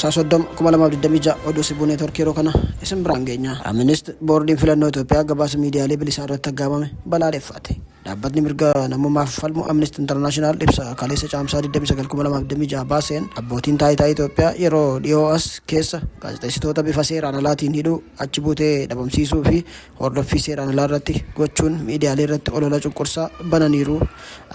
caamsaa 2026 oduu sibuu neetworkii yeroo kana isin biraan geenya. Amnesty boordiin filannoo Itoophiyaa gabaasa miidiyaalee bilisaa irratti aggaamame balaaleffate. Dhaabbatni mirga namummaaf falmu Amnesty International ibsa kaleessa caamsaa 29/2026 baaseen abbootiin taayitaa Itoophiyaa yeroo dhiyoo as keessa gaazexeessitoota bifa seeraan alaatiin hidhuu, achi buutee dhabamsiisuu fi hordoffii seeraan alaa irratti gochuun miidiyaalee irratti olola cunqursaa bananiiru,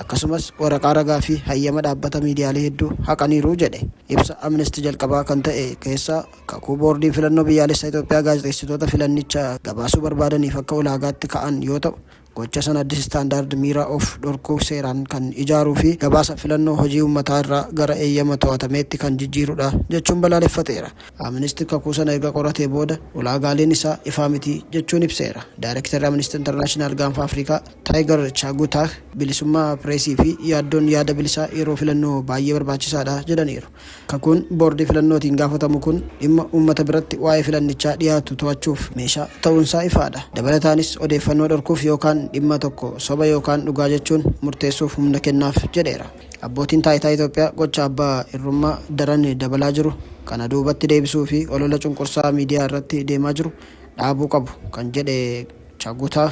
akkasumas waraqaa ragaa fi hayyama dhaabbata miidiyaalee hedduu haqaniiru jedhe. Ibsa Amnesty jalqabaa kan ta'e keessa kakuu boordiin filannoo biyyaalessaa Itoophiyaa gaazexeessitoota filannicha gabaasuu barbaadaniif akka ulaagaatti ka'an yoo ta'u, gocha sana addis istaandaard miiraa of dhorkuu seeraan kan ijaaruu fi gabaasa filannoo hojii uummataa irraa gara eeyyama to'atameetti kan jijjiirudha jechuun balaaleffateera. Amnesty kakuu sana erga qoratee booda ulaagaaleen isaa ifaa miti jechuun ibseera. Daayirektarri Amnesty International gaanfa Afrikaa Taayigar Chaagutaa bilisummaa pireesii fi yaaddoon yaada bilisaa yeroo filannoo baay'ee barbaachisaadha jedhaniiru. Kakuun boordii filannootiin gaafatamu kun dhimma uummata biratti waa'ee filannichaa dhiyaatu to'achuuf meeshaa ta'uunsaa ifaadha. Dabalataanis odeeffannoo dhorkuuf yookaan dhimma tokko soba yookaan dhugaa jechuun murteessuuf humna kennaaf jedheera. Abbootiin taayitaa Itoophiyaa gocha abbaa irrummaa daran dabalaa jiru kana duubatti deebisuu fi olola cunqursaa miidiyaa irratti deemaa jiru dhaabuu qabu kan jedhe Chaagutaa,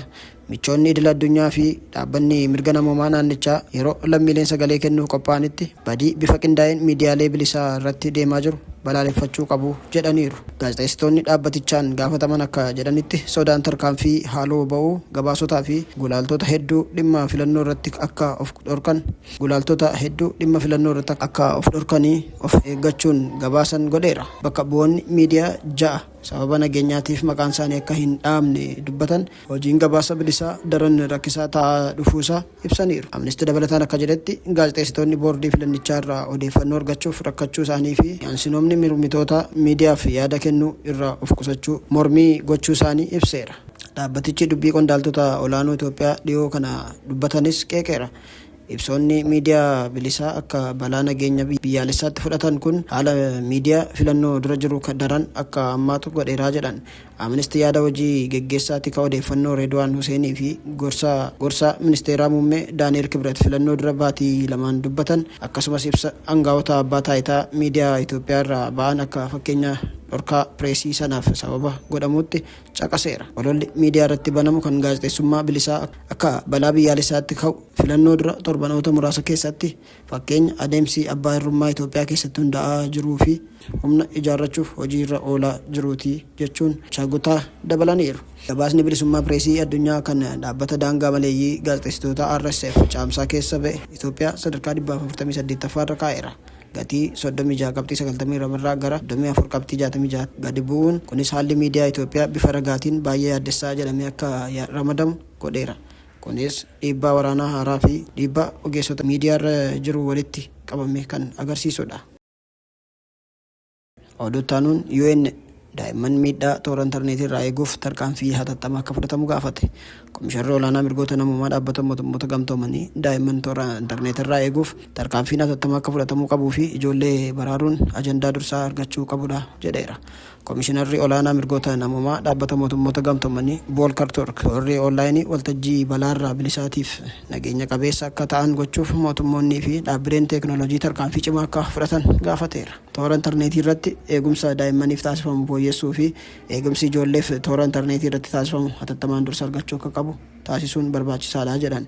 michoonni idil addunyaa fi dhaabbanni mirga namummaa naannichaa yeroo lammiileen sagalee kennuu qophaa'anitti badii bifa qindaa'een miidiyaalee bilisaa irratti deemaa jiru balaaleffachuu qabu jedhaniiru. Gaazexeessitoonni dhaabbatichaan gaafataman akka jedhanitti sodaan tarkaanfii haaloo ba'uu gabaasotaa fi gulaaltota hedduu dhimma filannoo irratti akka of dhorkanii of eeggachuun gabaasan godheera. Bakka bu'oonni miidiyaa 6 sababa nageenyaatiif maqaan isaanii akka hin dhaamne dubbatan hojiin gabaasa bilisaa daran rakkisaa ta'aa dhufuusaa ibsaniiru. Amnesty dabalataan akka jedhetti gaazexeessitoonni boordii filannichaa irraa odeeffannoo argachuuf rakkachuu isaanii fi yansinoomni mirmitoota miidiyaaf yaada kennuu irraa of qusachuu mormii gochuu isaanii ibseera. Dhaabbatichi dubbii qondaaltota olaanoo Itoophiyaa dhiyoo kana dubbatanis qeeqeera. Ibsoonni miidiyaa bilisaa akka balaa nageenya biyyaalessaatti fudhatan kun haala miidiyaa filannoo dura jiru daran akka hammaatu godheeraa jedhan. Amnesty yaada hojii geggeessaatti ka odeeffannoo Reedwaan Huseenii fi gorsaa ministeeraa muummee Daani'el Kibret filannoo dura baatii lamaan dubbatan, akkasumas ibsa aangawoota abbaa taayitaa miidiyaa Itoophiyaa irraa ba'an akka fakkeenya dhorkaa pireesii sanaaf sababa godhamuutti caqaseera. Ololli miidiyaa irratti banamu kan gaazexeessummaa bilisaa akka balaa biyyaalessaatti ka'u filannoo dura torbanoota muraasa keessatti fakkeenya adeemsi abbaa irrummaa Itoophiyaa keessatti hundaa'aa jiruu fi humna ijaarrachuuf hojii irra oolaa jiruuti jechuun Chaagutaa dabalaniiru. Gabaasni bilisummaa pireesii addunyaa kan dhaabbata daangaa maleeyyii gaazexeessitoota RSF caamsaa keessa ba'e Itoophiyaa sadarkaa 148ffaa irra kaa'eera. Gatii 36.90 irraa gara 24.66 gadi bu'uun kunis haalli miidiyaa Itoophiyaa bifa ragaatiin baay'ee yaaddessaa jedhamee akka ramadamu godheera. Kunis dhiibbaa waraanaa haaraa fi dhiibbaa ogeessota miidiyaa irra jiru walitti qabame kan agarsiisudha. Oduuttaanuun UN daa'imman miidhaa toora intarneetii irraa eeguuf tarkaanfii hatattamaa akka fudhatamu gaafate. Komisharri olaanaa mirgoota namummaa dhaabbata mootummoota gamtoomanii daa'imman toora intarneetii irraa eeguuf tarkaanfiin hatattamaa akka fudhatamuu qabuu fi ijoollee baraaruun ajandaa dursaa argachuu qabudha jedheera. Komishinarri olaanaa mirgoota namummaa dhaabbata mootummoota gamtoomanii Volker Turk toorri onlaayinii waltajjii balaarraa bilisaatiif nageenya qabeessa akka ta'an gochuuf mootummoonnii fi dhaabbileen teeknooloojii tarkaanfii cimaa akka fudhatan gaafateera. Toora intarneetii irratti eegumsa daa'immaniif taasifamu fooyyessuu fi eegumsi ijoolleef toora intarneetii irratti taasifamu hatattamaan dursa argachuu akka qabu taasisuun barbaachisaadha jedhan.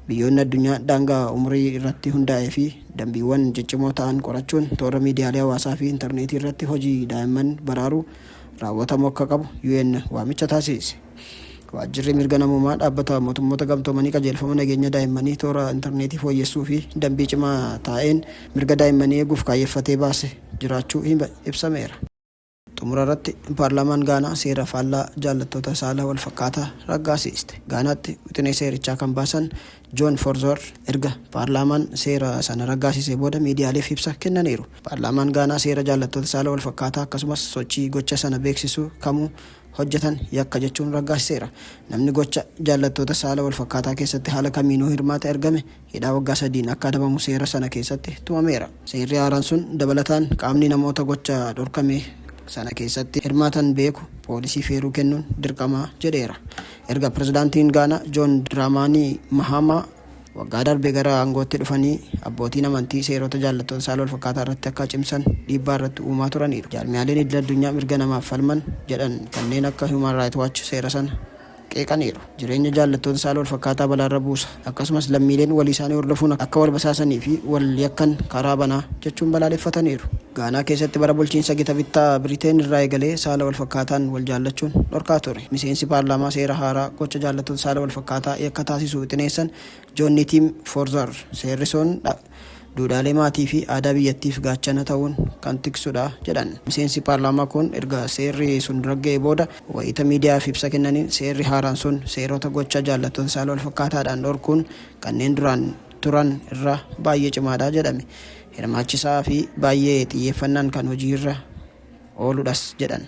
Biyyoonni addunyaa daangaa umurii irratti hundaa'ee fi dambiiwwan ciccimoo ta'an qorachuun toora miidiyaalee hawaasaa fi intarneetii irratti hojii daa'imman baraaruu raawwatamuu akka qabu UN waamicha taasise. Waajjirri mirga namummaa dhaabbata mootummoota gamtoomanii qajeelfama nageenya daa'immanii toora intarneetii fooyyessuu fi dambii cimaa taa'een mirga daa'immanii eeguuf kaayyeffatee baase jiraachuu ibsameera. Xumura irratti paarlaamaan Gaanaa seera faallaa jaallattoota saala wal fakkaataa raggaasiste. Gaanaatti wixinee seerichaa kan baasan John Forzor erga paarlaamaan seera sana raggaasisee booda miidiyaaleef ibsa kennaniiru. Paarlaamaan Gaanaa seera jaallattoota saala wal fakkaataa akkasumas sochii gocha sana beeksisuu kamuu hojjetan yakka jechuun raggaasiseera. Namni gocha jaallattoota saala wal fakkaataa keessatti haala kamiinuu hirmaata ergame hidhaa waggaa 3 akka adabamu seera sana keessatti tumameera. Seerri haaraan sun dabalataan qaamni namoota gocha dhorkame sana keessatti hirmaatan beeku poolisii feeruu kennuun dirqamaa jedheera. Erga pirezidaantiin Gaanaa John Dramani Mahama waggaa darbee gara aangootti dhufanii abbootiin amantii seerota jaallattoota saala wal fakkaataa irratti akka cimsan dhiibbaa irratti uumaa turaniiru. Jaarmiyaaleen idil addunyaa mirga namaaf falman jedhan kanneen akka Human Rights Watch seera sana qeeqaniiru. Jireenya jaallattoota saala wal fakkaataa balaarra buusa. Akkasumas lammiileen walii isaanii hordofuun akka wal basaasanii fi wal yakkan karaa banaa jechuun balaaleffataniiru. Gaanaa keessatti bara bulchiinsa gita bittaa Biriteen irraa eegalee saala wal fakkaataan wal jaallachuun dhorkaa ture. Miseensi paarlaamaa seera haaraa gocha jaallattoota saala wal fakkaataa yakka taasisuu xineessan Joonni Tiim Foorzaar seerri sun duudhaalee maatii fi aadaa biyyattiif gaachana ta'uun kan tiksudha jedhan. Miseensi paarlaamaa kun erga seerri sun ragga'ee booda wayita miidiyaaf ibsa kennaniin seerri haaraan sun seerota gocha jaallattoota saala wal fakkaataadhaan dhorkuun kanneen duraan turan irra baay'ee cimaadha jedhame. Hirmaachisaa fi baay'ee xiyyeeffannaan kan hojiirra ooludhas jedhan.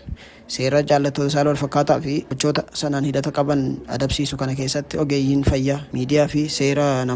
Seera jaallattoota saala wal fakkaataa fi gochoota sanaan hidhata qaban adabsiisu kana keessatti ogeeyyiin fayyaa, miidiyaa fi seera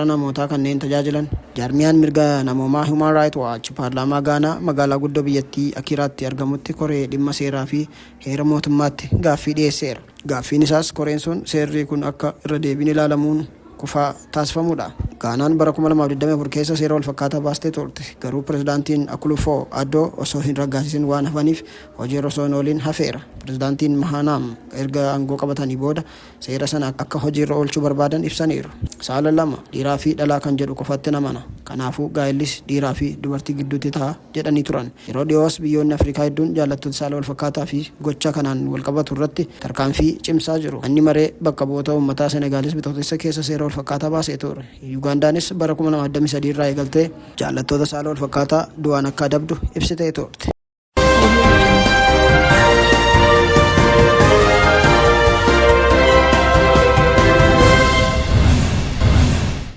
namootaa kanneen tajaajilan. Jaarmiyaan mirga namoomaa Human Rights Watch paarlaamaa Gaanaa magaalaa guddoo biyyattii Akiraatti argamutti koree dhimma seeraa fi heera mootummaatti gaaffii dhiyeesseera. Gaaffiin isaas koreen sun seerri kun akka irra deebiin ilaalamuun kufaa taasifamudha. Gaanaan bara 2024 keessa seera wal fakkaataa baastee turte. Garuu pirezidaantiin Akufo Addo osoo hin raggaasisin waan hafaniif hojiirra osoo hin ooliin hafeera. Pirezidaantiin Mahanaam erga aangoo qabatanii booda seera sana akka hojiirra oolchuu barbaadan ibsaniiru. Saala lama dhiiraa fi dhalaa kan jedhu qofatti namana. Kanaafuu gaa'ellis dhiiraa fi dubartii gidduutti ta'a jedhanii turan. Yeroo dhiyoos biyyoonni Afrikaa hedduun jaallattoota saala wal fakkaataa fi gocha kanaan wal qabatu irratti tarkaanfii cimsaa jiru. Manni maree bakka bu'oota uummataa Senegaalis bitootessa keessa seera wal fakkaataa baasee ture. Ugandaanis bara 2023 irraa eegaltee jaallattoota saala wal fakkaataa du'aan akka adabdu ibsitee turte.